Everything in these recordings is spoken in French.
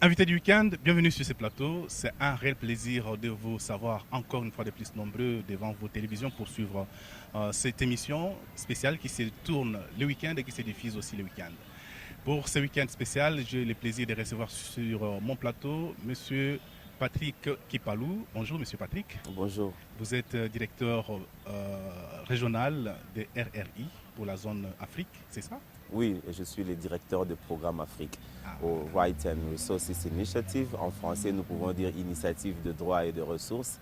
Invité du week-end, bienvenue sur ce plateau. C'est un réel plaisir de vous savoir encore une fois de plus nombreux devant vos télévisions pour suivre cette émission spéciale qui se tourne le week-end et qui se diffuse aussi le week-end. Pour ce week-end spécial, j'ai le plaisir de recevoir sur mon plateau Monsieur Patrick Kipalou. Bonjour Monsieur Patrick. Bonjour. Vous êtes directeur régional de RRI pour la zone Afrique, c'est ça? Oui, je suis le directeur de programme Afrique Ah, au Rights and Resources Initiative. En français, nous pouvons dire Initiative de droits et de ressources,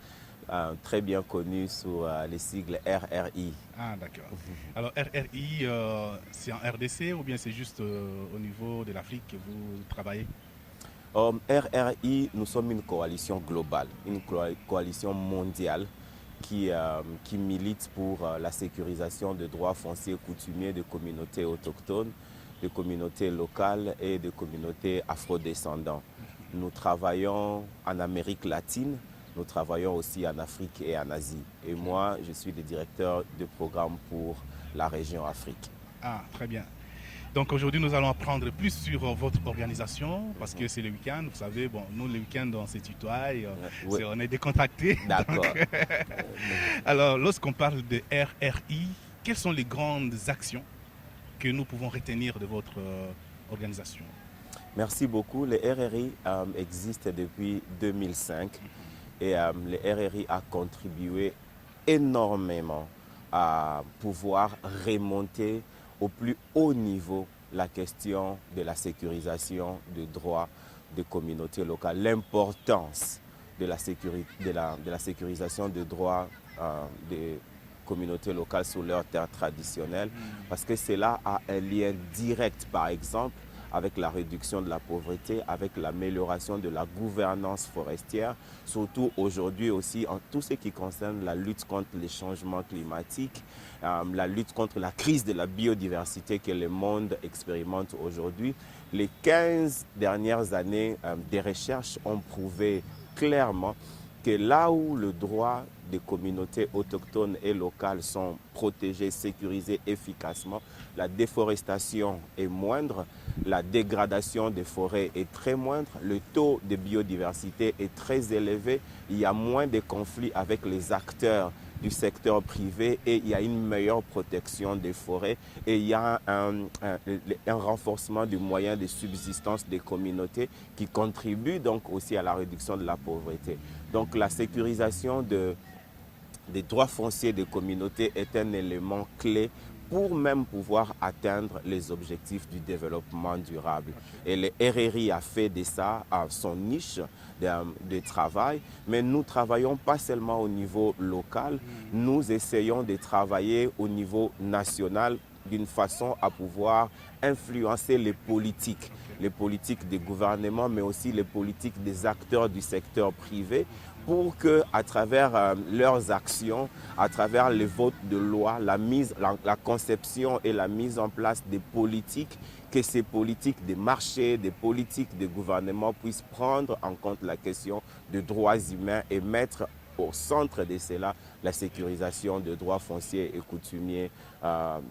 très bien connue sous les sigles RRI. Ah, d'accord. Alors, RRI, c'est en RDC ou bien c'est juste au niveau de l'Afrique que vous travaillez? RRI, nous sommes une coalition globale, une coalition mondiale qui milite pour la sécurisation des droits fonciers coutumiers de communautés autochtones, de communautés locales et de communautés afrodescendantes. Nous travaillons en Amérique latine, nous travaillons aussi en Afrique et en Asie. Et moi, je suis le directeur de programme pour la région Afrique. Ah, très bien. Donc aujourd'hui, nous allons apprendre plus sur votre organisation parce que c'est le week-end. Vous savez, bon, nous, le week-end, on se tutoie, Oui. on est décontractés. D'accord. Alors, lorsqu'on parle de RRI, quelles sont les grandes actions que nous pouvons retenir de votre organisation? Merci beaucoup. Le RRI existe depuis 2005 et le RRI a contribué énormément à pouvoir remonter au plus haut niveau la question de la sécurisation des droits des communautés locales, l'importance de la sécurisation des droits des communautés locales sur leurs terres traditionnelles, parce que cela a un lien direct, par exemple, avec la réduction de la pauvreté, avec l'amélioration de la gouvernance forestière, surtout aujourd'hui aussi en tout ce qui concerne la lutte contre les changements climatiques, la lutte contre la crise de la biodiversité que le monde expérimente aujourd'hui. Les 15 dernières années des recherches ont prouvé clairement que là où le droit des communautés autochtones et locales sont protégés, sécurisés efficacement, la déforestation est moindre, la dégradation des forêts est très moindre, le taux de biodiversité est très élevé, il y a moins de conflits avec les acteurs du secteur privé et il y a une meilleure protection des forêts et il y a un renforcement du moyen de subsistance des communautés qui contribue donc aussi à la réduction de la pauvreté. Donc la sécurisation des droits fonciers des communautés est un élément clé pour même pouvoir atteindre les objectifs du développement durable. Et le RRI a fait de ça son niche de travail, mais nous travaillons pas seulement au niveau local, nous essayons de travailler au niveau national d'une façon à pouvoir influencer les politiques des gouvernements, mais aussi les politiques des acteurs du secteur privé, pour que, à travers leurs actions, à travers les votes de loi, la conception et la mise en place des politiques, que ces politiques des marchés, des politiques des gouvernements puissent prendre en compte la question des droits humains et mettre au centre de cela la sécurisation des droits fonciers et coutumiers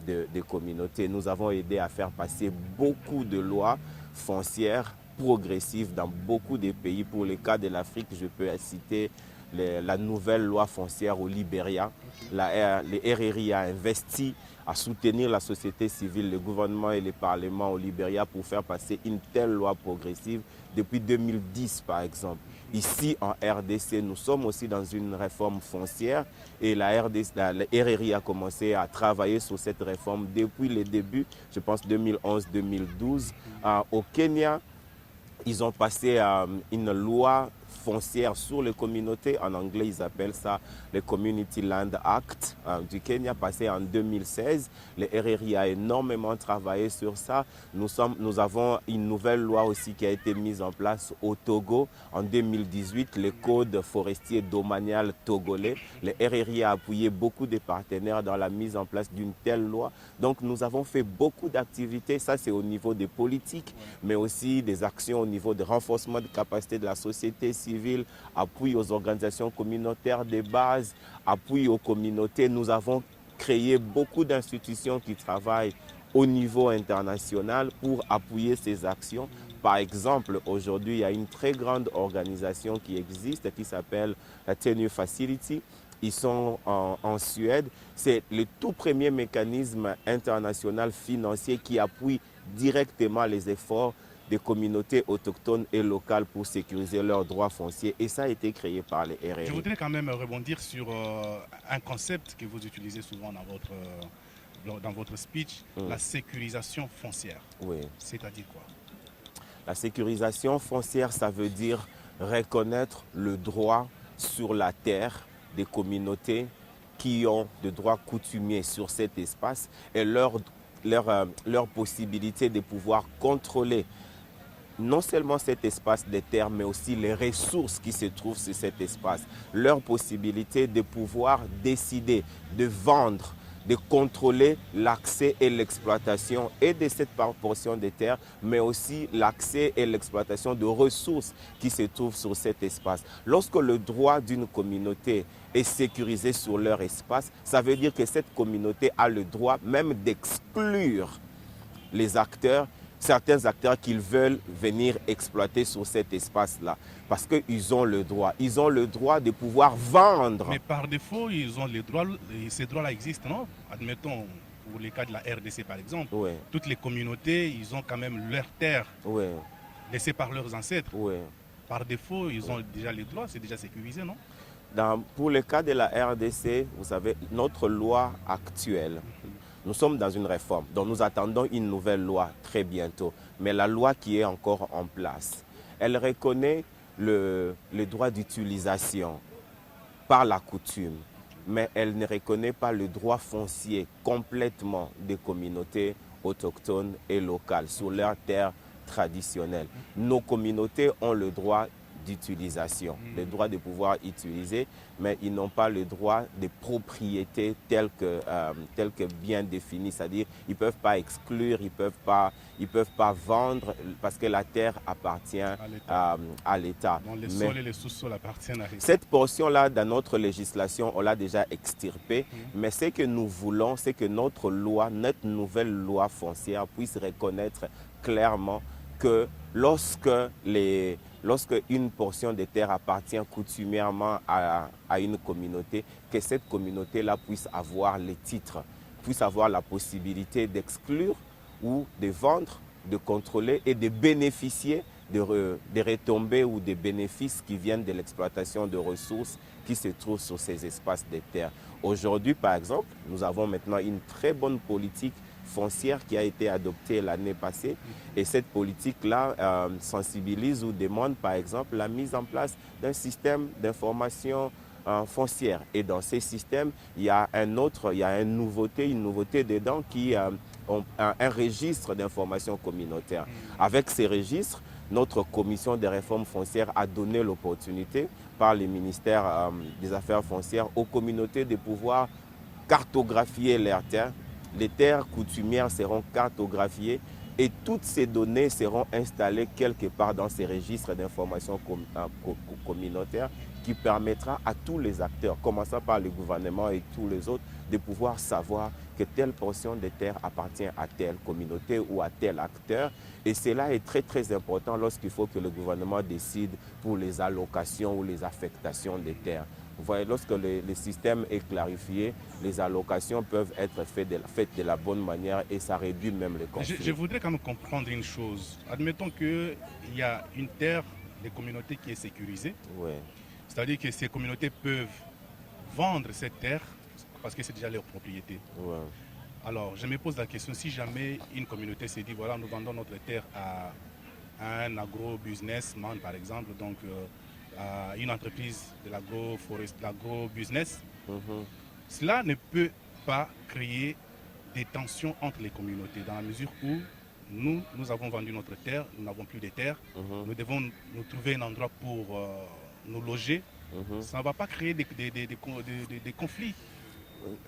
des communautés. Nous avons aidé à faire passer beaucoup de lois foncières progressive dans beaucoup de pays. Pour le cas de l'Afrique, je peux citer la nouvelle loi foncière au Libéria. Le RRI a investi à soutenir la société civile, le gouvernement et le parlement au Libéria pour faire passer une telle loi progressive depuis 2010 par exemple. Ici en RDC, nous sommes aussi dans une réforme foncière et le RRI a commencé à travailler sur cette réforme depuis le début, je pense 2011-2012. Au Kenya, ils ont passé une loi foncière sur les communautés. En anglais, ils appellent ça le Community Land Act du Kenya, passé en 2016. Le RRI a énormément travaillé sur ça. Nous avons une nouvelle loi aussi qui a été mise en place au Togo en 2018, le Code forestier domanial togolais. Le RRI a appuyé beaucoup de partenaires dans la mise en place d'une telle loi. Donc nous avons fait beaucoup d'activités. Ça, c'est au niveau des politiques, mais aussi des actions au niveau de renforcement de capacité de la société civile, appui aux organisations communautaires de base, appui aux communautés. Nous avons créé beaucoup d'institutions qui travaillent au niveau international pour appuyer ces actions, Par exemple, aujourd'hui, il y a une très grande organisation qui existe qui s'appelle la Tenure Facility. Ils sont en Suède. C'est le tout premier mécanisme international financier qui appuie directement les efforts des communautés autochtones et locales pour sécuriser leurs droits fonciers. Et ça a été créé par les RRI. Je voudrais quand même rebondir sur un concept que vous utilisez souvent dans votre speech, la sécurisation foncière. Oui. C'est-à-dire quoi? La sécurisation foncière, ça veut dire reconnaître le droit sur la terre des communautés qui ont de droits coutumiers sur cet espace et leur possibilité de pouvoir contrôler non seulement cet espace des terres, mais aussi les ressources qui se trouvent sur cet espace. Leur possibilité de pouvoir décider de vendre, de contrôler l'accès et l'exploitation et de cette portion de terre, mais aussi l'accès et l'exploitation de ressources qui se trouvent sur cet espace. Lorsque le droit d'une communauté est sécurisé sur leur espace, ça veut dire que cette communauté a le droit même d'exclure les acteurs, certains acteurs qu'ils veulent venir exploiter sur cet espace-là. Parce qu'ils ont le droit. Ils ont le droit de pouvoir vendre. Mais par défaut, ils ont les droits, et ces droits-là existent, non? Admettons, pour les cas de la RDC par exemple, Ouais. toutes les communautés, ils ont quand même leurs terres Ouais. laissées par leurs ancêtres. Ouais. Par défaut, ils ont déjà les droits, c'est déjà sécurisé, non? Pour le cas de la RDC, vous savez, notre loi actuelle, nous sommes dans une réforme, donc nous attendons une nouvelle loi très bientôt. Mais la loi qui est encore en place, elle reconnaît le droit d'utilisation par la coutume, mais elle ne reconnaît pas le droit foncier complètement des communautés autochtones et locales sur leurs terres traditionnelles. Nos communautés ont le droit d'utilisation, le droit de pouvoir utiliser, mais ils n'ont pas le droit de propriété tel que bien défini, c'est-à-dire ils ne peuvent pas exclure, ils ne peuvent pas vendre parce que la terre appartient à l'État. Donc les sols et les sous-sols appartiennent à l'État. Cette portion-là, dans notre législation, on l'a déjà extirpée, mais ce que nous voulons, c'est que notre loi, notre nouvelle loi foncière puisse reconnaître clairement que lorsque une portion de terre appartient coutumièrement à une communauté, que cette communauté-là puisse avoir les titres, puisse avoir la possibilité d'exclure ou de vendre, de contrôler et de bénéficier des retombées ou des bénéfices qui viennent de l'exploitation de ressources qui se trouvent sur ces espaces de terre. Aujourd'hui, par exemple, nous avons maintenant une très bonne politique foncière qui a été adoptée l'année passée. Et cette politique-là sensibilise ou demande, par exemple, la mise en place d'un système d'information foncière. Et dans ces systèmes, il y a une nouveauté dedans qui a un registre d'information communautaire. Avec ces registres, notre commission des réformes foncières a donné l'opportunité par le ministère des Affaires foncières aux communautés de pouvoir cartographier leurs terres. Les terres coutumières seront cartographiées et toutes ces données seront installées quelque part dans ces registres d'information communautaire qui permettra à tous les acteurs, commençant par le gouvernement et tous les autres, de pouvoir savoir que telle portion de terre appartient à telle communauté ou à tel acteur. Et cela est très très important lorsqu'il faut que le gouvernement décide pour les allocations ou les affectations des terres. Vous voyez, lorsque le système est clarifié, les allocations peuvent être faites de la bonne manière et ça réduit même les conflits. Je voudrais quand même comprendre une chose. Admettons qu'il y a une terre des communautés qui est sécurisée. Ouais. C'est-à-dire que ces communautés peuvent vendre cette terre parce que c'est déjà leur propriété. Ouais. Alors, je me pose la question, si jamais une communauté s'est dit, voilà, nous vendons notre terre à un agro-businessman, par exemple, donc à une entreprise de l'agro-business, cela ne peut pas créer des tensions entre les communautés, dans la mesure où nous avons vendu notre terre, nous n'avons plus de terre, nous devons nous trouver un endroit pour nous loger. Ça ne va pas créer des conflits.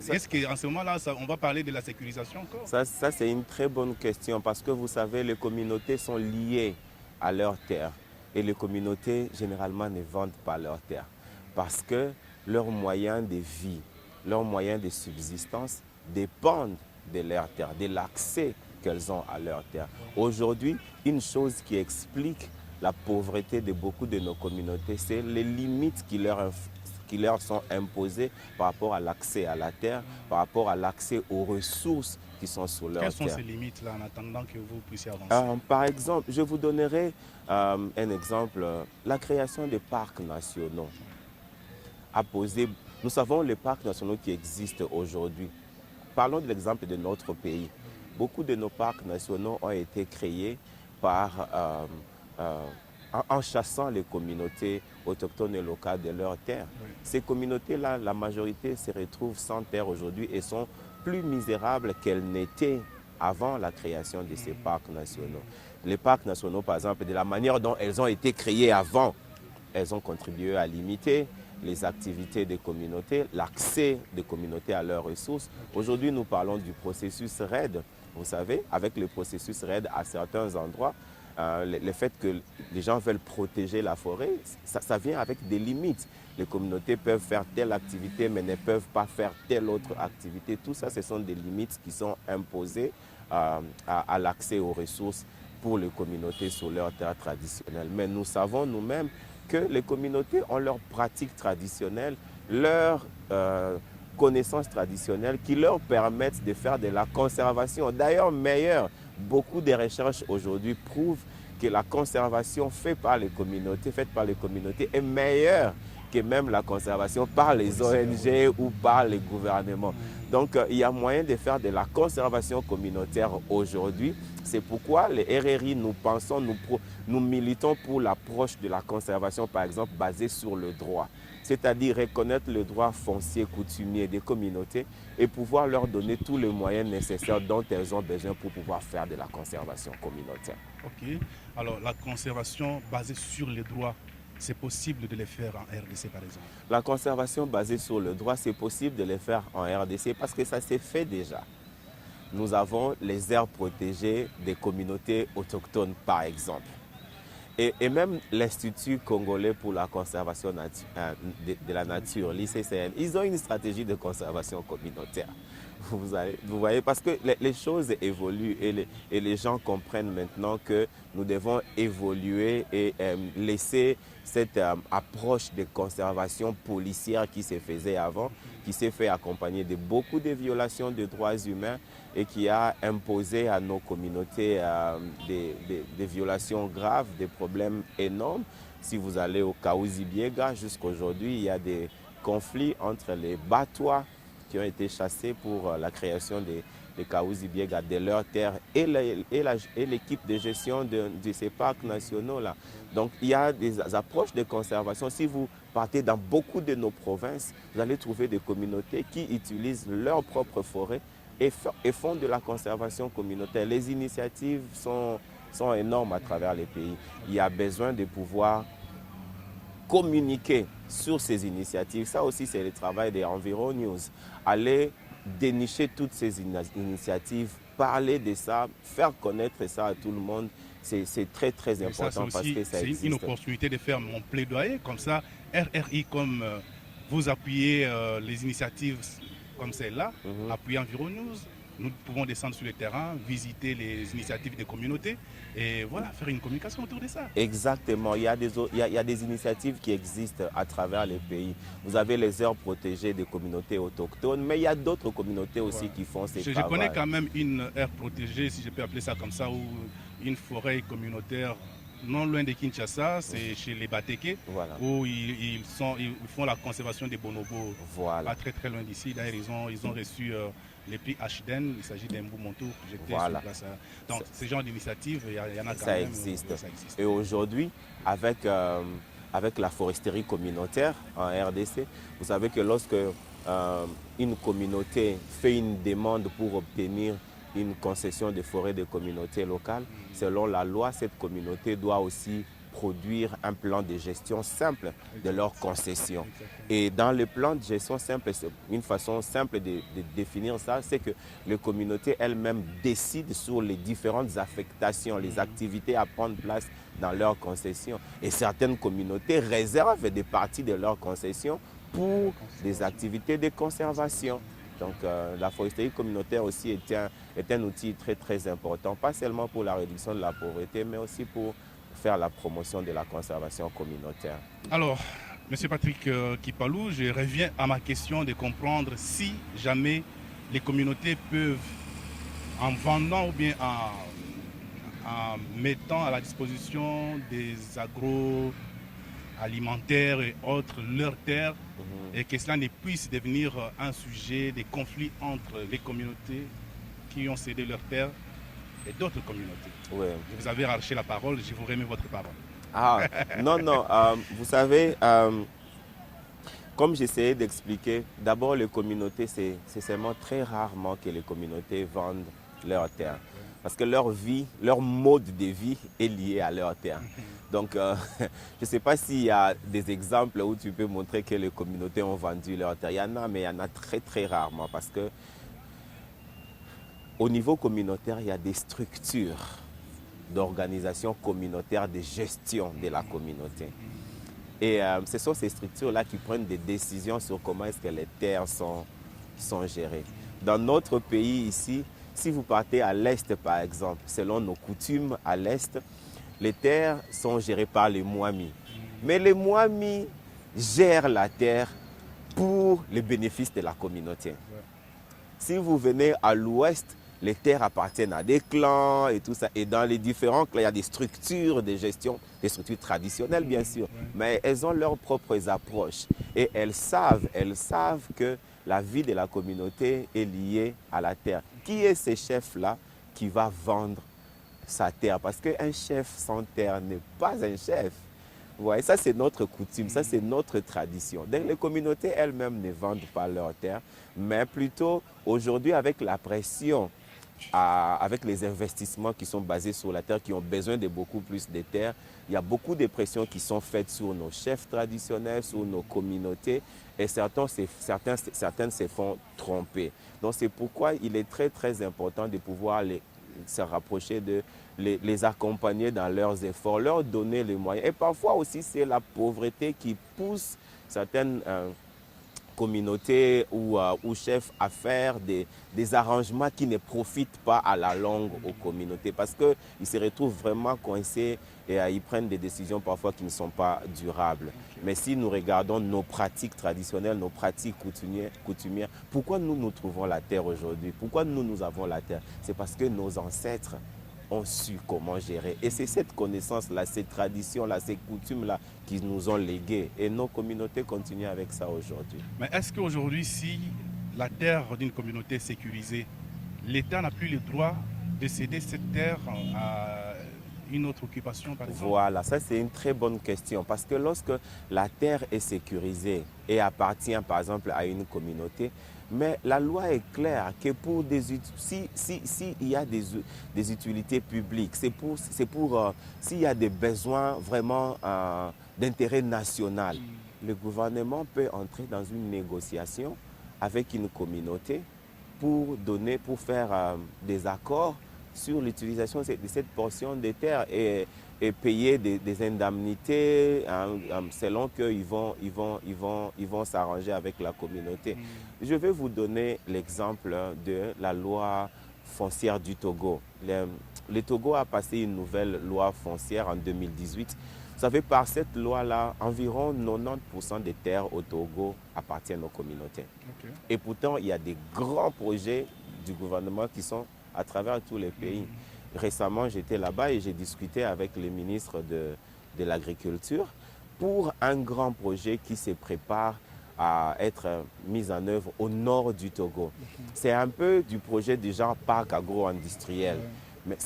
Est-ce qu'en ce moment-là, on va parler de la sécurisation encore? Ça c'est une très bonne question parce que vous savez, les communautés sont liées à leurs terres et les communautés, généralement, ne vendent pas leurs terres parce que leurs moyens de vie, leurs moyens de subsistance dépendent de leurs terres, de l'accès qu'elles ont à leur terre. Aujourd'hui, une chose qui explique la pauvreté de beaucoup de nos communautés, c'est les limites qui leur sont imposées par rapport à l'accès à la terre, par rapport à l'accès aux ressources qui sont sur leur terre. Quelles sont ces limites-là en attendant que vous puissiez avancer? Par exemple, je vous donnerai un exemple. La création des parcs nationaux a posé... Nous savons les parcs nationaux qui existent aujourd'hui. Parlons de l'exemple de notre pays. Beaucoup de nos parcs nationaux ont été créés en chassant les communautés autochtones et locales de leurs terres. Oui. Ces communautés-là, la majorité se retrouvent sans terre aujourd'hui et sont plus misérables qu'elles n'étaient avant la création de ces parcs nationaux. Les parcs nationaux, par exemple, de la manière dont elles ont été créés avant, elles ont contribué à limiter les activités des communautés, l'accès des communautés à leurs ressources. Aujourd'hui, nous parlons du processus RED. Vous savez, avec le processus RED, à certains endroits, le fait que les gens veulent protéger la forêt, ça vient avec des limites. Les communautés peuvent faire telle activité, mais ne peuvent pas faire telle autre activité. Tout ça, ce sont des limites qui sont imposées à l'accès aux ressources pour les communautés sur leur terre traditionnelle. Mais nous savons nous-mêmes que les communautés ont leurs pratiques traditionnelles, leurs connaissances traditionnelles qui leur permettent de faire de la conservation. D'ailleurs, meilleure, beaucoup de recherches aujourd'hui prouvent que la conservation faite par les communautés est meilleure que même la conservation par les ONG ou par les gouvernements. Donc, il y a moyen de faire de la conservation communautaire aujourd'hui. C'est pourquoi les RRI, nous militons pour l'approche de la conservation, par exemple, basée sur le droit. C'est-à-dire reconnaître le droit foncier coutumier des communautés et pouvoir leur donner tous les moyens nécessaires dont elles ont besoin pour pouvoir faire de la conservation communautaire. Ok. Alors, la conservation basée sur les droits, c'est possible de les faire en RDC, par exemple? La conservation basée sur le droit, c'est possible de les faire en RDC parce que ça s'est fait déjà. Nous avons les aires protégées des communautés autochtones, par exemple. Et même l'Institut congolais pour la conservation de la nature, l'ICCN, ils ont une stratégie de conservation communautaire. Vous voyez, parce que les choses évoluent et les gens comprennent maintenant que nous devons évoluer et laisser cette approche de conservation policière qui se faisait avant, qui s'est fait accompagner de beaucoup de violations de droits humains et qui a imposé à nos communautés des violations graves, des problèmes énormes. Si vous allez au Kaouzi-Biega, jusqu'aujourd'hui, il y a des conflits entre les Batois qui ont été chassés pour la création des Kaouzi-Biega de leurs terres et l'équipe de gestion de ces parcs nationaux-là. Donc, il y a des approches de conservation. Si vous partez dans beaucoup de nos provinces, vous allez trouver des communautés qui utilisent leurs propres forêts et font de la conservation communautaire. Les initiatives sont énormes à travers les pays. Il y a besoin de pouvoir communiquer sur ces initiatives. Ça aussi, c'est le travail des Environ News. Aller dénicher toutes ces initiatives, parler de ça, faire connaître ça à tout le monde, c'est très, très important parce que ça existe. C'est une opportunité de faire mon plaidoyer. Comme ça, RRI, comme vous appuyez les initiatives comme celle-là, appuyer Environ News, nous pouvons descendre sur le terrain, visiter les initiatives des communautés et voilà, faire une communication autour de ça. Exactement. Il y a des initiatives qui existent à travers les pays. Vous avez les aires protégées des communautés autochtones, mais il y a d'autres communautés aussi qui font ces travaux. Je connais quand même une aire protégée, si je peux appeler ça comme ça, ou une forêt communautaire non loin de Kinshasa, c'est chez les Bateke, où ils font la conservation des bonobos, pas très très loin d'ici. D'ailleurs, ils ont reçu les prix HDN, il s'agit d'un beau manteau que j'étais sur place. Donc, ce genre d'initiative, il y en a quand même. Existe. Ça existe. Et aujourd'hui, avec la foresterie communautaire en RDC, vous savez que lorsque une communauté fait une demande pour obtenir une concession de forêt de communauté locale, selon la loi, cette communauté doit aussi produire un plan de gestion simple de leur concession. Et dans le plan de gestion simple, une façon simple de définir ça, c'est que les communautés elles-mêmes décident sur les différentes affectations, les activités à prendre place dans leur concession. Et certaines communautés réservent des parties de leur concession pour des activités de conservation. Donc la foresterie communautaire aussi est un outil très très important, pas seulement pour la réduction de la pauvreté, mais aussi pour faire la promotion de la conservation communautaire. Alors, Monsieur Patrick Kipalou, je reviens à ma question de comprendre si jamais les communautés peuvent, en vendant ou bien en mettant à la disposition des agroalimentaires et autres leurs terres, et que cela ne puisse devenir un sujet de conflit entre les communautés qui ont cédé leurs terres et d'autres communautés. Oui. Vous avez arraché la parole, je vous remets votre parole. Ah, non, non, vous savez, comme j'essayais d'expliquer, d'abord les communautés, c'est seulement très rarement que les communautés vendent leurs terres. Parce que leur vie, leur mode de vie est lié à leurs terres. Donc, je ne sais pas s'il y a des exemples où tu peux montrer que les communautés ont vendu leurs terres. Il y en a, mais il y en a très, très rarement. Parce que au niveau communautaire, il y a des structures d'organisation communautaire, de gestion de la communauté. Et ce sont ces structures-là qui prennent des décisions sur comment est-ce que les terres sont gérées. Dans notre pays ici, si vous partez à l'Est par exemple, selon nos coutumes à l'Est, les terres sont gérées par les Mwami. Mais les Mwami gèrent la terre pour le bénéfice de la communauté. Si vous venez à l'Ouest, les terres appartiennent à des clans et tout ça. Et dans les différents clans, il y a des structures de gestion, des structures traditionnelles bien sûr, mais elles ont leurs propres approches. Et elles savent que la vie de la communauté est liée à la terre. Qui est ce chef-là qui va vendre sa terre? Parce qu'un chef sans terre n'est pas un chef. Ouais, ça c'est notre coutume, ça c'est notre tradition. Donc les communautés elles-mêmes ne vendent pas leur terre, mais plutôt aujourd'hui avec la pression, avec les investissements qui sont basés sur la terre, qui ont besoin de beaucoup plus de terres, il y a beaucoup de pressions qui sont faites sur nos chefs traditionnels, sur nos communautés, et certains se font tromper. Donc c'est pourquoi il est très très important de pouvoir se rapprocher les accompagner dans leurs efforts, leur donner les moyens. Et parfois aussi, c'est la pauvreté qui pousse certaines communautés ou chefs à faire des arrangements qui ne profitent pas à la longue aux communautés parce qu'ils se retrouvent vraiment coincés et ils prennent des décisions parfois qui ne sont pas durables. Mais si nous regardons nos pratiques traditionnelles, nos pratiques coutumières, pourquoi nous trouvons la terre aujourd'hui? Pourquoi nous avons la terre? C'est parce que nos ancêtres ont su comment gérer. Et c'est cette connaissance-là, ces traditions-là, ces coutumes-là qui nous ont léguées. Et nos communautés continuent avec ça aujourd'hui. Mais est-ce qu'aujourd'hui, si la terre d'une communauté est sécurisée, l'État n'a plus le droit de céder cette terre à une autre occupation, par exemple? Voilà, ça c'est une très bonne question. Parce que lorsque la terre est sécurisée et appartient par exemple à une communauté, mais la loi est claire que pour s'il y a des utilités publiques, c'est pour s'il y a des besoins vraiment d'intérêt national, le gouvernement peut entrer dans une négociation avec une communauté pour faire des accords sur l'utilisation de cette portion de terre et payer des indemnités selon qu'ils vont s'arranger avec la communauté. Je vais vous donner l'exemple de la loi foncière du Togo. Le Togo a passé une nouvelle loi foncière en 2018. Vous savez, par cette loi-là, environ 90% des terres au Togo appartiennent aux communautés. Okay. Et pourtant, il y a des grands projets du gouvernement qui sont à travers tous les pays. Récemment, j'étais là-bas et j'ai discuté avec le ministre de l'Agriculture pour un grand projet qui se prépare à être mis en œuvre au nord du Togo. C'est un peu du projet du genre parc agro-industriel. Mais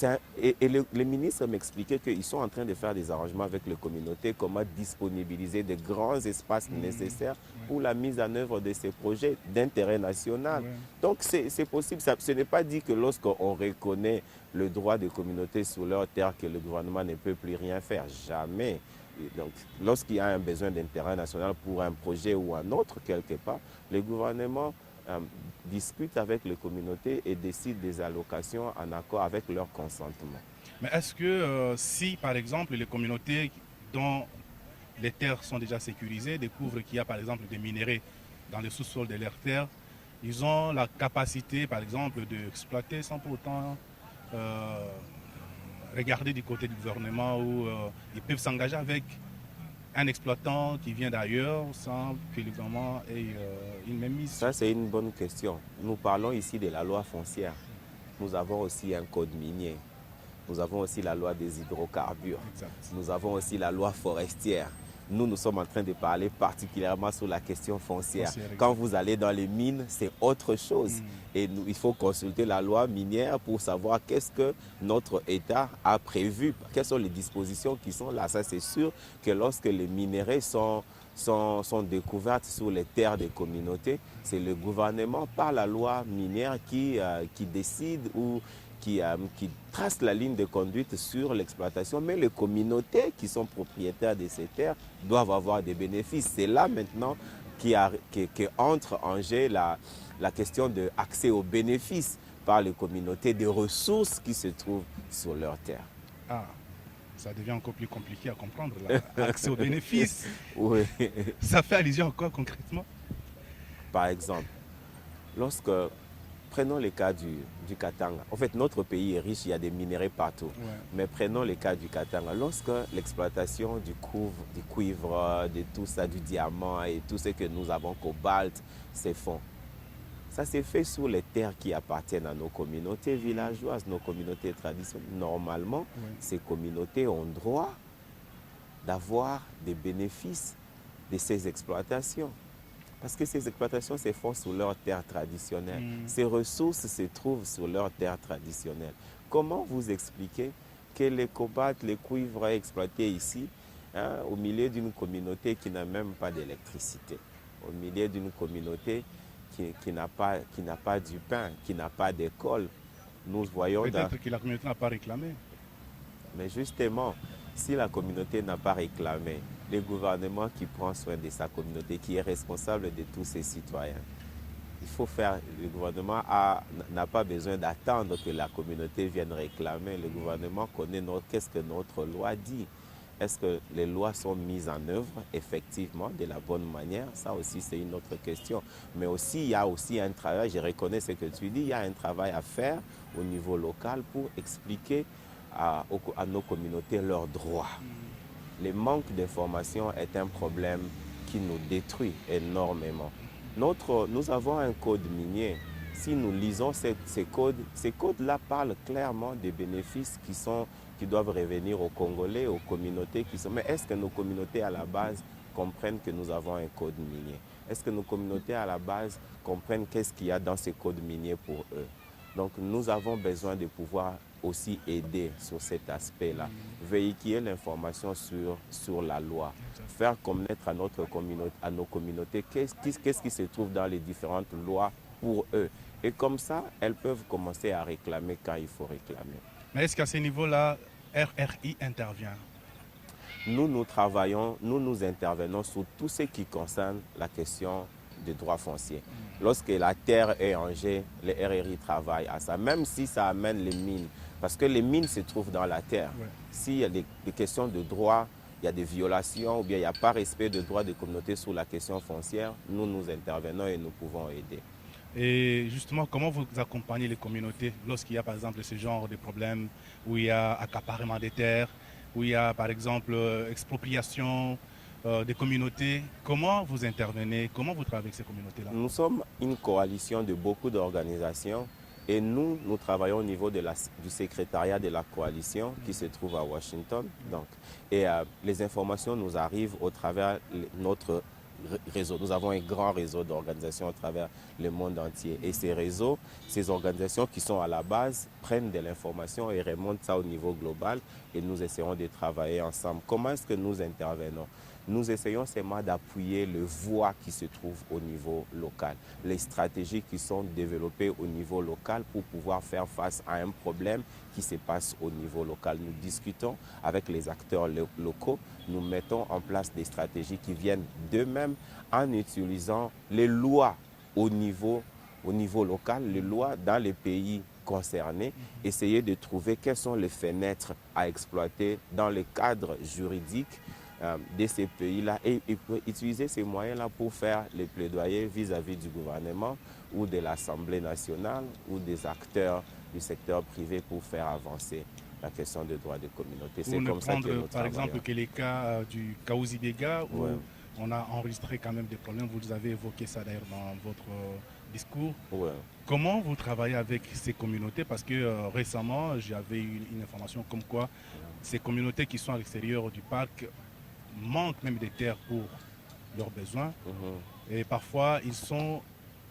le ministre m'expliquait qu'ils sont en train de faire des arrangements avec les communautés, comment disponibiliser de grands espaces nécessaires pour la mise en œuvre de ces projets d'intérêt national. Donc c'est possible. Ce n'est pas dit que lorsqu'on reconnaît le droit des communautés sur leur terre que le gouvernement ne peut plus rien faire. Jamais. Donc lorsqu'il y a un besoin d'intérêt national pour un projet ou un autre quelque part, le gouvernement discute avec les communautés et décide des allocations en accord avec leur consentement. Mais est-ce que si, par exemple, les communautés dont les terres sont déjà sécurisées découvrent qu'il y a, par exemple, des minéraux dans le sous-sol de leurs terres, ils ont la capacité, par exemple, d'exploiter sans pour autant regarder du côté du gouvernement où ils peuvent s'engager avec un exploitant qui vient d'ailleurs sans que le gouvernement ait une même mise. Ça, c'est une bonne question. Nous parlons ici de la loi foncière. Nous avons aussi un code minier. Nous avons aussi la loi des hydrocarbures. Exact. Nous avons aussi la loi forestière. Nous sommes en train de parler particulièrement sur la question foncière. Quand vous allez dans les mines, c'est autre chose. Et il faut consulter la loi minière pour savoir qu'est-ce que notre État a prévu, quelles sont les dispositions qui sont là. Ça, c'est sûr que lorsque les minerais sont découvertes sur les terres des communautés, c'est le gouvernement, par la loi minière, qui décide ou qui trace la ligne de conduite sur l'exploitation, mais les communautés qui sont propriétaires de ces terres doivent avoir des bénéfices. C'est là maintenant qu'entre en jeu la question de l'accès aux bénéfices par les communautés des ressources qui se trouvent sur leurs terres. Ah, ça devient encore plus compliqué à comprendre, l'accès aux bénéfices. Oui. Ça fait allusion à quoi concrètement? Par exemple, prenons le cas du Katanga. En fait, notre pays est riche, il y a des minerais partout. Ouais. Mais prenons le cas du Katanga. Lorsque l'exploitation du cuivre, de tout ça, du diamant et tout ce que nous avons, cobalt, se font, ça s'est fait sur les terres qui appartiennent à nos communautés villageoises, nos communautés traditionnelles. Normalement, ces communautés ont droit d'avoir des bénéfices de ces exploitations. Parce que ces exploitations se font sur leurs terres traditionnelles. Ces ressources se trouvent sur leurs terres traditionnelles. Comment vous expliquez que les cobalt, les cuivres exploités ici, au milieu d'une communauté qui n'a même pas d'électricité, au milieu d'une communauté qui n'a pas du pain, qui n'a pas d'école, nous voyons... Peut-être que la communauté n'a pas réclamé. Mais justement, si la communauté n'a pas réclamé, le gouvernement qui prend soin de sa communauté, qui est responsable de tous ses citoyens, le gouvernement n'a pas besoin d'attendre que la communauté vienne réclamer. Le gouvernement connaît qu'est-ce que notre loi dit. Est-ce que les lois sont mises en œuvre effectivement de la bonne manière? Ça aussi, c'est une autre question. Mais aussi, il y a aussi un travail, je reconnais ce que tu dis, il y a un travail à faire au niveau local pour expliquer à nos communautés leurs droits. Le manque d'information est un problème qui nous détruit énormément. Nous avons un code minier. Si nous lisons ces codes-là parlent clairement des bénéfices qui doivent revenir aux Congolais, aux communautés qui sont... Mais est-ce que nos communautés à la base comprennent que nous avons un code minier? Est-ce que nos communautés à la base comprennent qu'est-ce qu'il y a dans ces codes miniers pour eux? Donc nous avons besoin de pouvoir aussi aider sur cet aspect-là, véhiculer l'information sur la loi, faire connaître à nos communautés qu'est-ce qui se trouve dans les différentes lois pour eux. Et comme ça, elles peuvent commencer à réclamer quand il faut réclamer. Mais est-ce qu'à ce niveau-là, RRI intervient? Nous intervenons sur tout ce qui concerne la question des droits fonciers. Lorsque la terre est en jeu, le RRI travaille à ça, même si ça amène les mines. Parce que les mines se trouvent dans la terre. Ouais. S'il y a des questions de droit, il y a des violations ou bien il n'y a pas respect de droits des communautés sur la question foncière, nous intervenons et nous pouvons aider. Et justement, comment vous accompagnez les communautés lorsqu'il y a par exemple ce genre de problème où il y a accaparement des terres, où il y a par exemple expropriation des communautés? Comment vous intervenez? Comment vous travaillez avec ces communautés-là? Nous sommes une coalition de beaucoup d'organisations et nous travaillons au niveau du secrétariat de la coalition qui se trouve à Washington. Les informations nous arrivent au travers notre réseau. Nous avons un grand réseau d'organisations à travers le monde entier. Et ces réseaux, ces organisations qui sont à la base, prennent de l'information et remontent ça au niveau global et nous essayons de travailler ensemble. Comment est-ce que nous intervenons? Nous essayons seulement d'appuyer les voies qui se trouvent au niveau local, les stratégies qui sont développées au niveau local pour pouvoir faire face à un problème qui se passe au niveau local. Nous discutons avec les acteurs locaux, nous mettons en place des stratégies qui viennent d'eux-mêmes en utilisant les lois au niveau local, les lois dans les pays concernés, essayer de trouver quelles sont les fenêtres à exploiter dans le cadre juridique de ces pays-là et utiliser ces moyens-là pour faire les plaidoyers vis-à-vis du gouvernement ou de l'Assemblée nationale ou des acteurs du secteur privé pour faire avancer la question des droits des communautés. Pour C'est ne comme ça que prendre nous par exemple travaillons. que les cas du Kaouzi-Biega où Ouais, on a enregistré quand même des problèmes, vous avez évoqué ça d'ailleurs dans votre discours. ouais. Comment vous travaillez avec ces communautés? Parce que récemment, j'avais eu une information comme quoi ces communautés qui sont à l'extérieur du parc manquent même des terres pour leurs besoins. Mhm. Et parfois, ils sont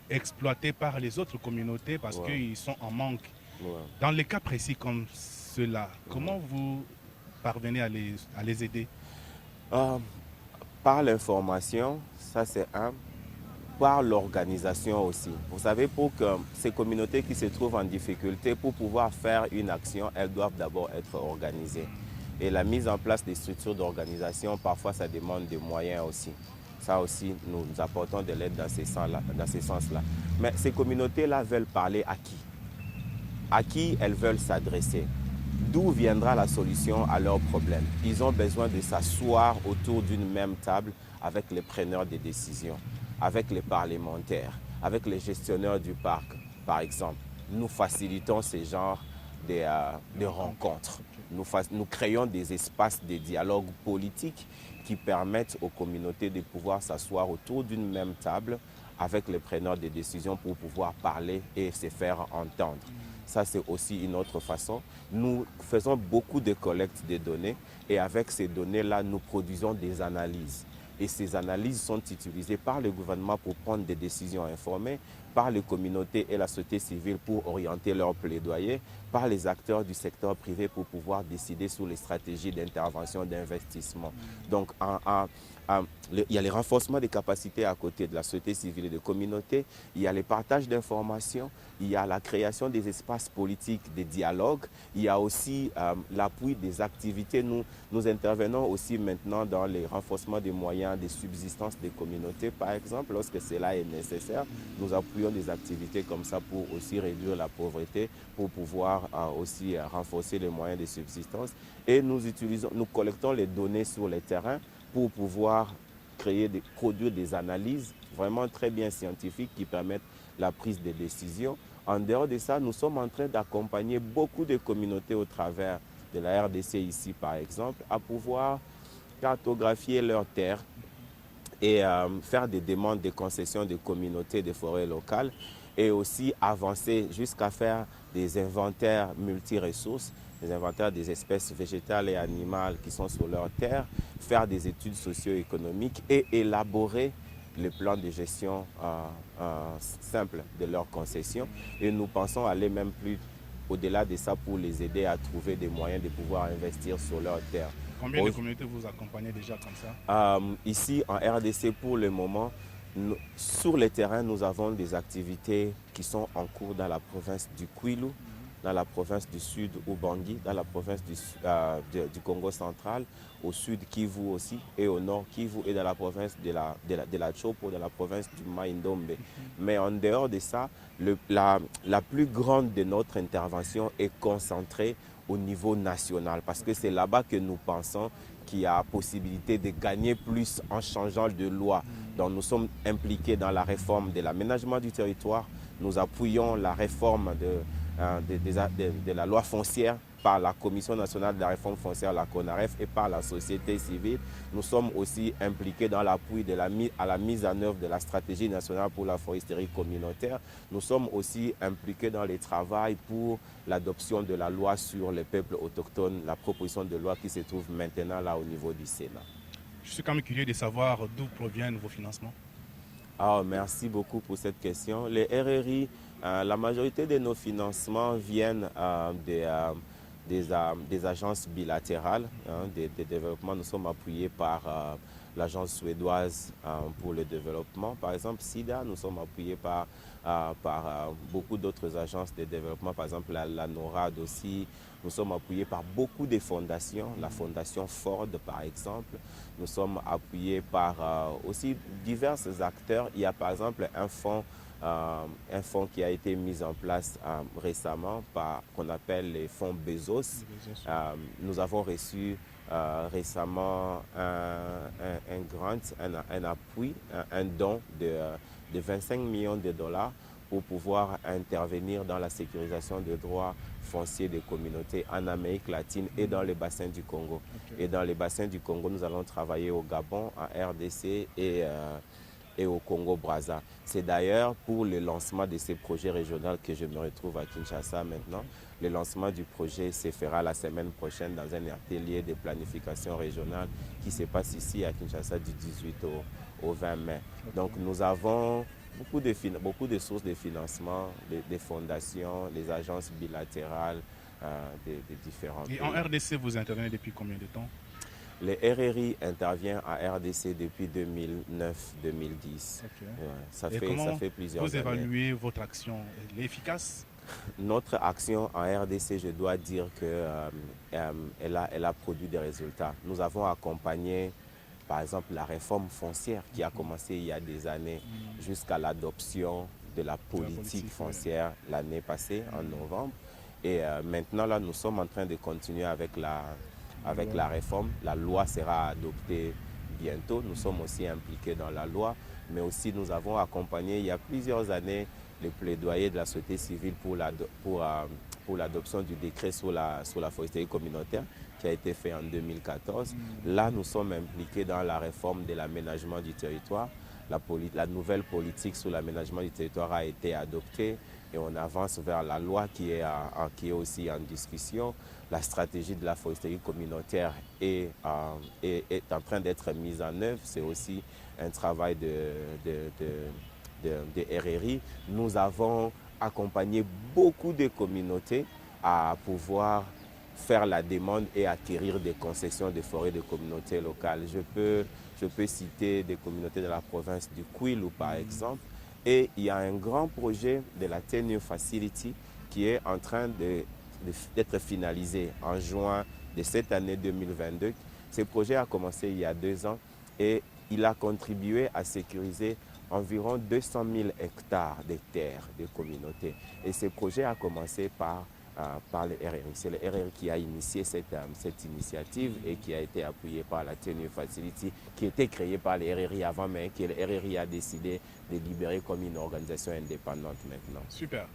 exploités par les autres communautés parce Ouais, qu'ils sont en manque. ouais. Dans les cas précis comme ceux-là, comment Mhm. vous parvenez à les aider? Euh, Par l'information, ça c'est un. Par l'organisation aussi. Vous savez, pour que ces communautés qui se trouvent en difficulté, pour pouvoir faire une action, elles doivent d'abord être organisées. Et la mise en place des structures d'organisation, parfois, ça demande des moyens aussi. Ça aussi, nous apportons de l'aide dans ces sens-là. Mais ces communautés-là veulent parler à qui? À qui elles veulent s'adresser? D'où viendra la solution à leurs problèmes? Ils ont besoin de s'asseoir autour d'une même table avec les preneurs des décisions, avec les parlementaires, avec les gestionnaires du parc, par exemple. Nous facilitons ce genre de rencontres. Nous créons des espaces de dialogue politique qui permettent aux communautés de pouvoir s'asseoir autour d'une même table avec les preneurs de décisions pour pouvoir parler et se faire entendre. Ça, c'est aussi une autre façon. Nous faisons beaucoup de collectes de données et avec ces données-là, nous produisons des analyses. Et ces analyses sont utilisées par le gouvernement pour prendre des décisions informées, par les communautés et la société civile pour orienter leurs plaidoyers, par les acteurs du secteur privé pour pouvoir décider sur les stratégies d'intervention, d'investissement. Donc, il y a les renforcements des capacités à côté de la société civile et des communautés, il y a les partages d'informations, il y a la création des espaces politiques, des dialogues, il y a aussi l'appui des activités. Nous intervenons aussi maintenant dans les renforcements des moyens de subsistance des communautés, par exemple, lorsque cela est nécessaire. Nous appuyons des activités comme ça pour aussi réduire la pauvreté, pour pouvoir aussi renforcer les moyens de subsistance. Et nous collectons les données sur les terrains pour pouvoir produire des analyses vraiment très bien scientifiques qui permettent la prise de décisions. En dehors de ça, nous sommes en train d'accompagner beaucoup de communautés au travers de la RDC ici, par exemple, à pouvoir cartographier leurs terres et faire des demandes de concession de communautés de forêts locales et aussi avancer jusqu'à faire des inventaires multiressources, des inventaires des espèces végétales et animales qui sont sur leur terre, faire des études socio-économiques et élaborer le plan de gestion simple de leurs concessions. Et nous pensons aller même plus au-delà de ça pour les aider à trouver des moyens de pouvoir investir sur leur terre. Combien de communautés vous accompagnez déjà comme ça? Ici, en RDC, pour le moment, sur le terrain, nous avons des activités qui sont en cours dans la province du Kwilu, dans la province du sud Ubangi, dans la province du Congo central, au sud Kivu aussi, et au nord Kivu, et dans la province de la Chopo, dans la province du Maïndombe. Mais en dehors de ça, la plus grande de notre intervention est concentrée au niveau national, parce que c'est là-bas que nous pensons qu'il y a possibilité de gagner plus en changeant de loi. Donc nous sommes impliqués dans la réforme de l'aménagement du territoire, nous appuyons la réforme de la loi foncière par la Commission nationale de la réforme foncière, la CONAREF, et par la société civile. Nous sommes aussi impliqués dans l'appui à la mise en œuvre de la stratégie nationale pour la foresterie communautaire. Nous sommes aussi impliqués dans les travaux pour l'adoption de la loi sur les peuples autochtones, la proposition de loi qui se trouve maintenant là au niveau du Sénat. Je suis quand même curieux de savoir d'où proviennent vos financements. Merci beaucoup pour cette question. Les RRI, la majorité de nos financements viennent des agences bilatérales de développement. Nous sommes appuyés par l'agence suédoise pour le développement. Par exemple, SIDA, nous sommes appuyés par beaucoup d'autres agences de développement, par exemple la NORAD aussi. Nous sommes appuyés par beaucoup de fondations, la fondation Ford par exemple. Nous sommes appuyés par aussi divers acteurs. Il y a par exemple un fonds qui a été mis en place récemment qu'on appelle les fonds Bezos. Nous avons reçu récemment un grant, un appui, un don de 25 millions de dollars pour pouvoir intervenir dans la sécurisation des droits fonciers des communautés en Amérique latine et dans le bassin du Congo. Okay. Et dans le bassin du Congo, nous allons travailler au Gabon, en RDC et au Congo-Brazza. C'est d'ailleurs pour le lancement de ces projets régionaux que je me retrouve à Kinshasa maintenant. Le lancement du projet se fera la semaine prochaine dans un atelier de planification régionale qui se passe ici à Kinshasa du 18 au 20 mai. Okay. Donc nous avons beaucoup de sources de financement, des fondations, des agences bilatérales, des différents pays. Et en RDC, vous intervenez depuis combien de temps? Le RRI intervient à RDC depuis 2009-2010. Okay. Ouais, ça fait plusieurs années. Vous évaluez votre action? Elle est efficace? Notre action en RDC, je dois dire qu'elle a produit des résultats. Nous avons accompagné, par exemple, la réforme foncière qui a commencé il y a des années jusqu'à l'adoption de la politique foncière l'année passée, en novembre. Et maintenant, là, nous sommes en train de continuer avec la réforme. La loi sera adoptée bientôt. Nous sommes aussi impliqués dans la loi, mais aussi nous avons accompagné il y a plusieurs années le plaidoyer de la société civile pour l'adoption du décret sur la foresterie communautaire qui a été fait en 2014. Là, nous sommes impliqués dans la réforme de l'aménagement du territoire. La nouvelle politique sur l'aménagement du territoire a été adoptée et on avance vers la loi qui est aussi en discussion. La stratégie de la foresterie communautaire est en train d'être mise en œuvre. C'est aussi un travail de RRI. Nous avons accompagné beaucoup de communautés à pouvoir faire la demande et acquérir des concessions de forêts de communautés locales. Je peux citer des communautés de la province du Kwilu par exemple. Et il y a un grand projet de la Tenure Facility qui est en train d'être finalisé en juin de cette année 2022. Ce projet a commencé il y a 2 ans et il a contribué à sécuriser environ 200 000 hectares de terres de communautés. Et ce projet a commencé par le RRI. C'est le RRI qui a initié cette initiative et qui a été appuyée par la Tenure Facility, qui était créée par le RRI avant, mais que le RRI a décidé de libérer comme une organisation indépendante maintenant. Super.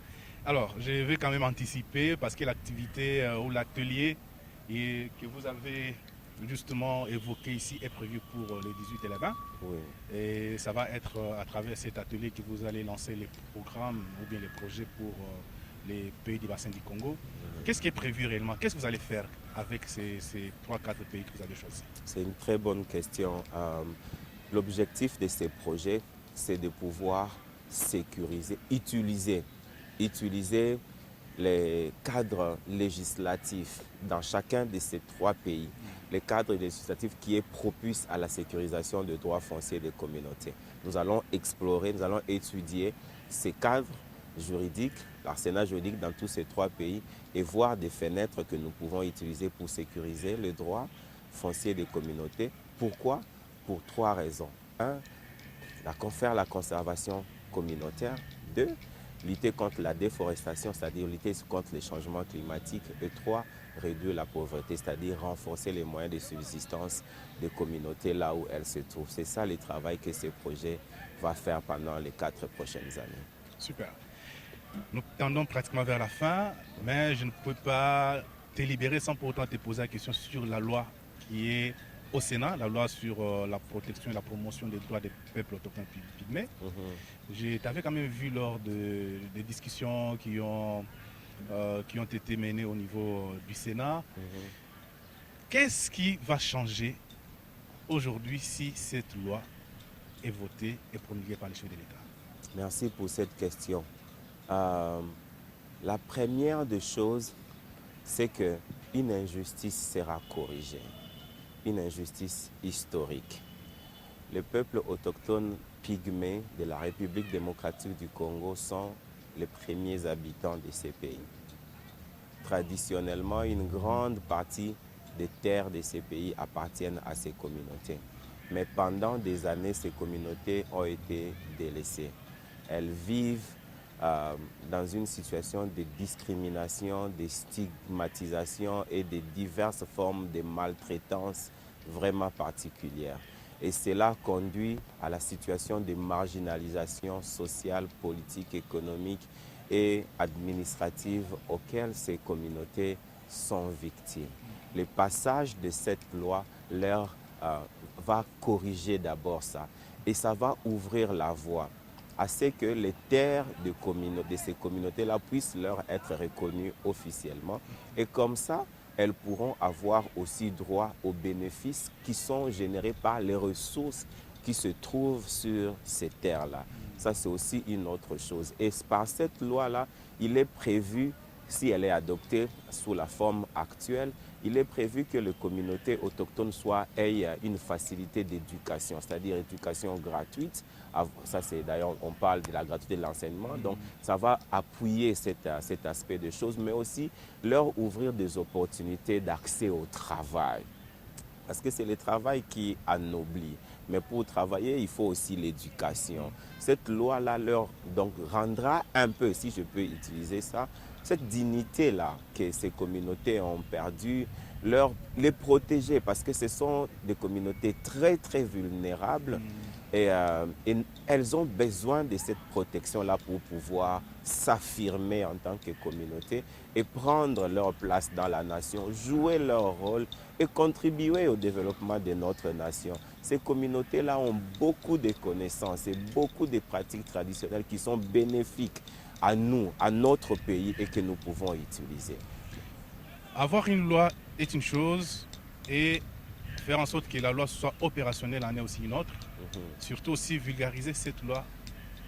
Alors, je vais quand même anticiper parce que l'activité ou l'atelier que vous avez justement évoqué ici est prévu pour les 18 et les 20. Oui. Et ça va être à travers cet atelier que vous allez lancer les programmes ou bien les projets pour les pays du bassin du Congo. Qu'est-ce qui est prévu réellement? Qu'est-ce que vous allez faire avec ces 3-4 pays que vous avez choisis? C'est une très bonne question. L'objectif de ces projets, c'est de pouvoir sécuriser, utiliser les cadres législatifs dans chacun de ces 3 pays, les cadres législatifs qui est propice à la sécurisation des droits fonciers des communautés. Nous allons explorer, nous allons étudier ces cadres juridiques, l'arsenal juridique dans tous ces 3 pays et voir des fenêtres que nous pouvons utiliser pour sécuriser les droits fonciers des communautés. Pourquoi? Pour 3 raisons. 1, faire la conservation communautaire. 2, lutter contre la déforestation, c'est-à-dire lutter contre les changements climatiques. Et 3, réduire la pauvreté, c'est-à-dire renforcer les moyens de subsistance des communautés là où elles se trouvent. C'est ça le travail que ce projet va faire pendant les 4 prochaines années. Super. Nous tendons pratiquement vers la fin, mais je ne peux pas te libérer sans pour autant te poser la question sur la loi qui est au Sénat, la loi sur la protection et la promotion des droits des peuples autochtones pygmées. Je t'avais quand même vu lors des discussions qui ont été menées au niveau du Sénat. Qu'est-ce qui va changer aujourd'hui si cette loi est votée et promulguée par les chefs de l'État? Merci pour cette question. La première des choses, c'est qu'une injustice sera corrigée, une injustice historique. Les peuples autochtones pygmées de la République démocratique du Congo sont les premiers habitants de ces pays. Traditionnellement, une grande partie des terres de ces pays appartiennent à ces communautés. Mais pendant des années, ces communautés ont été délaissées. Elles vivent dans une situation de discrimination, de stigmatisation et de diverses formes de maltraitance vraiment particulières. Et cela conduit à la situation de marginalisation sociale, politique, économique et administrative auxquelles ces communautés sont victimes. Le passage de cette loi leur va corriger d'abord ça. Et ça va ouvrir la voie à ce que les terres de ces communautés-là puissent leur être reconnues officiellement. Et comme ça, elles pourront avoir aussi droit aux bénéfices qui sont générés par les ressources qui se trouvent sur ces terres-là. Ça, c'est aussi une autre chose. Et par cette loi-là, il est prévu, si elle est adoptée sous la forme actuelle, il est prévu que les communautés autochtones aient une facilité d'éducation, c'est-à-dire éducation gratuite. Ça, c'est d'ailleurs, on parle de la gratuité de l'enseignement. Donc, ça va appuyer cet aspect de choses, mais aussi leur ouvrir des opportunités d'accès au travail. Parce que c'est le travail qui anoblit. Mais pour travailler, il faut aussi l'éducation. Cette loi-là leur donc, rendra un peu, si je peux utiliser ça, cette dignité-là que ces communautés ont perdue, les protéger parce que ce sont des communautés très, très vulnérables et elles ont besoin de cette protection-là pour pouvoir s'affirmer en tant que communauté et prendre leur place dans la nation, jouer leur rôle et contribuer au développement de notre nation. Ces communautés-là ont beaucoup de connaissances et beaucoup de pratiques traditionnelles qui sont bénéfiques à nous, à notre pays et que nous pouvons utiliser. Avoir une loi est une chose et faire en sorte que la loi soit opérationnelle en est aussi une autre. Surtout aussi vulgariser cette loi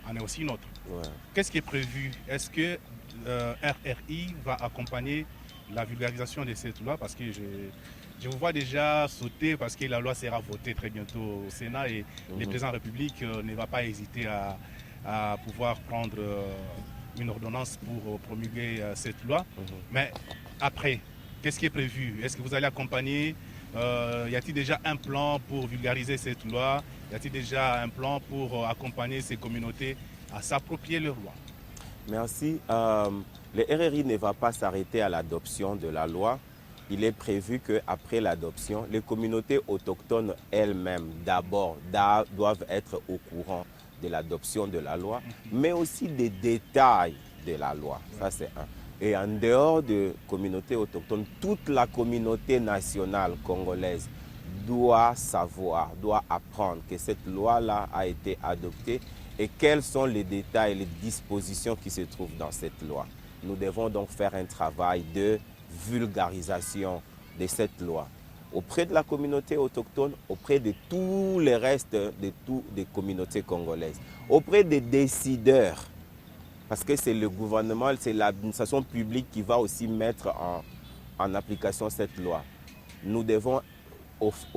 en est aussi une autre. Ouais. Qu'est-ce qui est prévu? Est-ce que RRI va accompagner la vulgarisation de cette loi? Parce que je vous vois déjà sauter parce que la loi sera votée très bientôt au Sénat et le président de la République ne va pas hésiter à pouvoir prendre une ordonnance pour promulguer cette loi. Mais après, qu'est-ce qui est prévu? Est-ce que vous allez accompagner? Y a-t-il déjà un plan pour vulgariser cette loi? Y a-t-il déjà un plan pour accompagner ces communautés à s'approprier leur loi? Merci. Le RRI ne va pas s'arrêter à l'adoption de la loi. Il est prévu qu'après l'adoption, les communautés autochtones elles-mêmes, d'abord, doivent être au courant de l'adoption de la loi, mais aussi des détails de la loi. Ça, c'est un. Et en dehors de communautés autochtones, toute la communauté nationale congolaise doit savoir, doit apprendre que cette loi-là a été adoptée et quels sont les détails, les dispositions qui se trouvent dans cette loi. Nous devons donc faire un travail de vulgarisation de cette loi auprès de la communauté autochtone, auprès de tous les restes des communautés congolaises, auprès des décideurs, parce que c'est le gouvernement, c'est l'administration publique qui va aussi mettre en application cette loi. Nous devons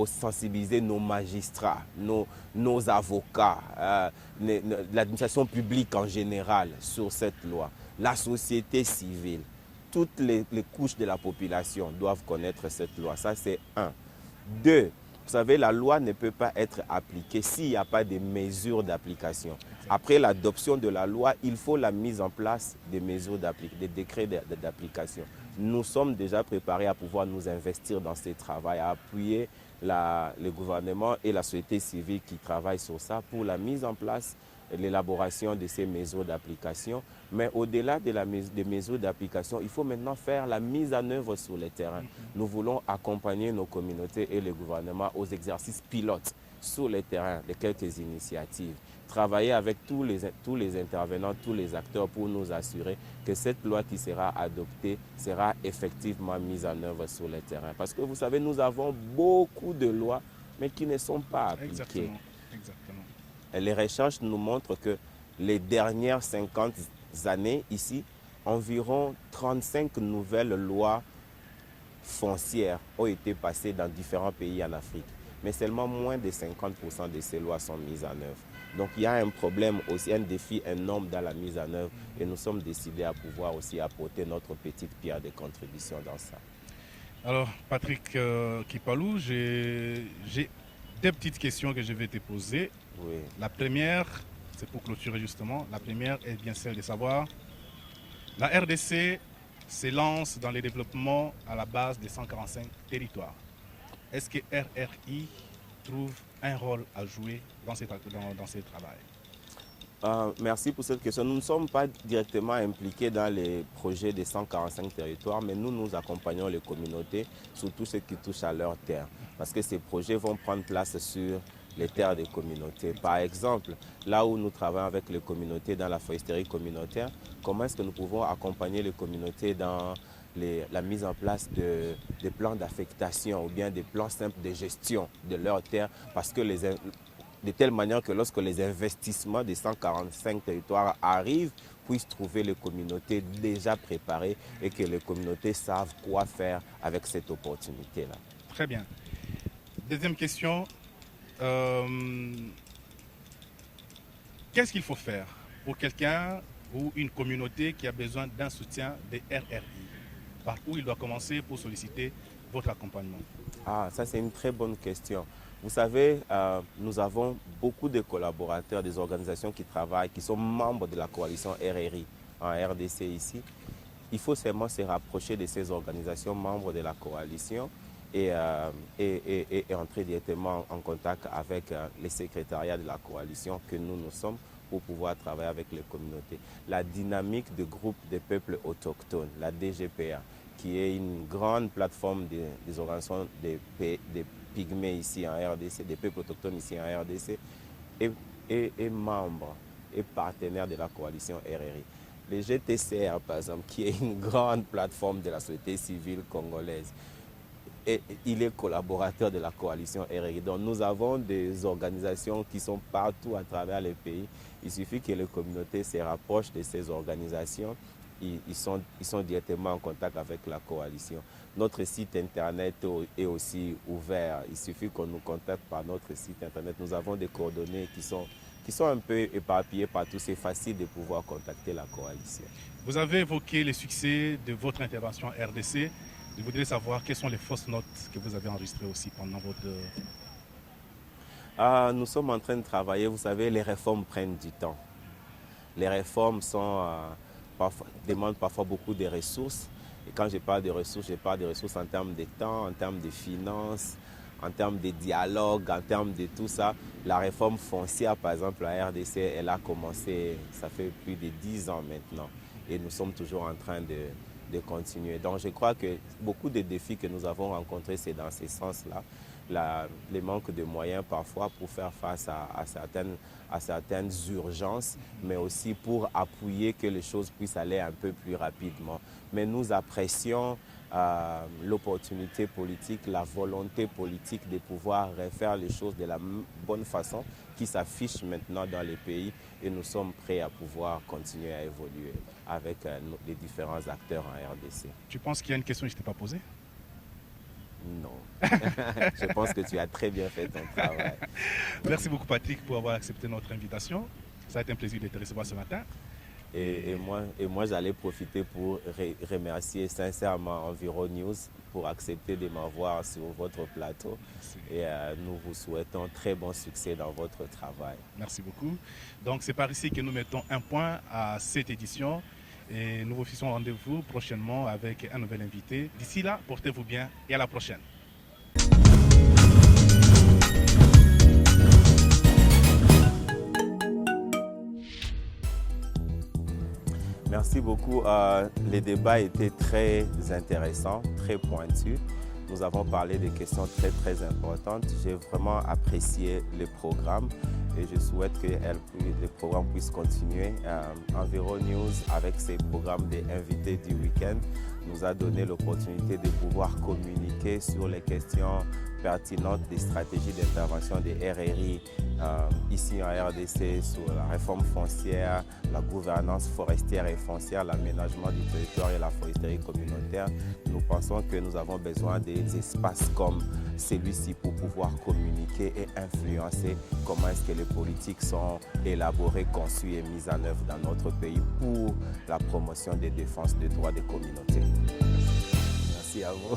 sensibiliser nos magistrats, nos avocats, l'administration publique en général sur cette loi, la société civile. Toutes les couches de la population doivent connaître cette loi. Ça, c'est un. Deux, vous savez, la loi ne peut pas être appliquée s'il n'y a pas de mesures d'application. Après l'adoption de la loi, il faut la mise en place des mesures d'application, des décrets d'application. Nous sommes déjà préparés à pouvoir nous investir dans ces travaux, à appuyer le gouvernement et la société civile qui travaillent sur ça pour la mise en place, l'élaboration de ces mesures d'application. Mais au-delà des mesures d'application, il faut maintenant faire la mise en œuvre sur le terrain. Nous voulons accompagner nos communautés et le gouvernement aux exercices pilotes sur le terrain de quelques initiatives. Travailler avec tous les intervenants, tous les acteurs pour nous assurer que cette loi qui sera adoptée sera effectivement mise en œuvre sur le terrain. Parce que vous savez, nous avons beaucoup de lois, mais qui ne sont pas appliquées. Exactement. Et les recherches nous montrent que les dernières 50 années, ici, environ 35 nouvelles lois foncières ont été passées dans différents pays en Afrique. Mais seulement moins de 50% de ces lois sont mises en œuvre. Donc il y a un problème aussi, un défi énorme dans la mise en œuvre et nous sommes décidés à pouvoir aussi apporter notre petite pierre de contribution dans ça. Alors Patrick Kipalou, j'ai deux petites questions que je vais te poser. Oui. La première, c'est pour clôturer justement, la première est bien celle de savoir, la RDC s'élance dans le développement à la base des 145 territoires. Est-ce que RRI trouve un rôle à jouer dans ce travail? Merci pour cette question. Nous ne sommes pas directement impliqués dans les projets des 145 territoires, mais nous accompagnons les communautés sur tout ce qui touche à leurs terres. Parce que ces projets vont prendre place sur les terres des communautés. Par exemple, là où nous travaillons avec les communautés dans la foresterie communautaire, comment est-ce que nous pouvons accompagner les communautés dans la mise en place des plans d'affectation ou bien des plans simples de gestion de leurs terres, parce que de telle manière que lorsque les investissements des 145 territoires arrivent, puissent trouver les communautés déjà préparées et que les communautés savent quoi faire avec cette opportunité-là. Très bien. Deuxième question. Qu'est-ce qu'il faut faire pour quelqu'un ou une communauté qui a besoin d'un soutien des RRI? Par où il doit commencer pour solliciter votre accompagnement? Ah, ça c'est une très bonne question. Vous savez, nous avons beaucoup de collaborateurs des organisations qui travaillent, qui sont membres de la coalition RRI en RDC ici. Il faut seulement se rapprocher de ces organisations membres de la coalition et entrer directement en contact avec les secrétariats de la coalition que nous sommes pour pouvoir travailler avec les communautés. La dynamique du groupe des peuples autochtones, la DGPA, qui est une grande plateforme des organisations des pygmées ici en RDC, des peuples autochtones ici en RDC, est membre et partenaire de la coalition RRI. Le GTCR, par exemple, qui est une grande plateforme de la société civile congolaise, et il est collaborateur de la coalition RRI. Donc nous avons des organisations qui sont partout à travers les pays. Il suffit que les communautés se rapprochent de ces organisations. Ils sont directement en contact avec la coalition. Notre site internet est aussi ouvert. Il suffit qu'on nous contacte par notre site internet. Nous avons des coordonnées qui sont un peu éparpillées partout. C'est facile de pouvoir contacter la coalition. Vous avez évoqué les succès de votre intervention RDC. Je voudrais savoir quelles sont les fausses notes que vous avez enregistrées aussi pendant votre... Nous sommes en train de travailler. Vous savez, les réformes prennent du temps. Les réformes demandent parfois beaucoup de ressources. Et quand je parle de ressources en termes de temps, en termes de finances, en termes de dialogue, en termes de tout ça. La réforme foncière, par exemple, à RDC, elle a commencé, ça fait plus de 10 ans maintenant. Et nous sommes toujours en train de continuer. Donc je crois que beaucoup de défis que nous avons rencontrés, c'est dans ce sens-là. Les manques de moyens parfois pour faire face à certaines urgences, mais aussi pour appuyer que les choses puissent aller un peu plus rapidement. Mais nous apprécions l'opportunité politique, la volonté politique de pouvoir refaire les choses de la bonne façon qui s'affiche maintenant dans les pays, et nous sommes prêts à pouvoir continuer à évoluer avec les différents acteurs en RDC. Tu penses qu'il y a une question que je ne t'ai pas posée? Non. Je pense que tu as très bien fait ton travail. Merci beaucoup Patrick pour avoir accepté notre invitation. Ça a été un plaisir de te recevoir ce matin. Et moi j'allais profiter pour remercier sincèrement Environ News pour accepter de m'avoir sur votre plateau. Merci. Et nous vous souhaitons très bon succès dans votre travail. Merci beaucoup. Donc c'est par ici que nous mettons un point à cette édition. Et nous vous fixons rendez-vous prochainement avec un nouvel invité. D'ici là, portez-vous bien et à la prochaine. Merci beaucoup. Les débats étaient très intéressants, très pointus. Nous avons parlé de questions très importantes. J'ai vraiment apprécié le programme et je souhaite que le programme puisse continuer. Environ News, avec ses programmes d'invités du week-end, nous a donné l'opportunité de pouvoir communiquer sur les questions pertinentes des stratégies d'intervention des RRI ici en RDC, sur la réforme foncière, la gouvernance forestière et foncière, l'aménagement du territoire et la foresterie communautaire. Nous pensons que nous avons besoin des espaces comme celui-ci pour pouvoir communiquer et influencer comment est-ce que les politiques sont élaborées, conçues et mises en œuvre dans notre pays pour la promotion des défenses des droits des communautés. Merci à vous.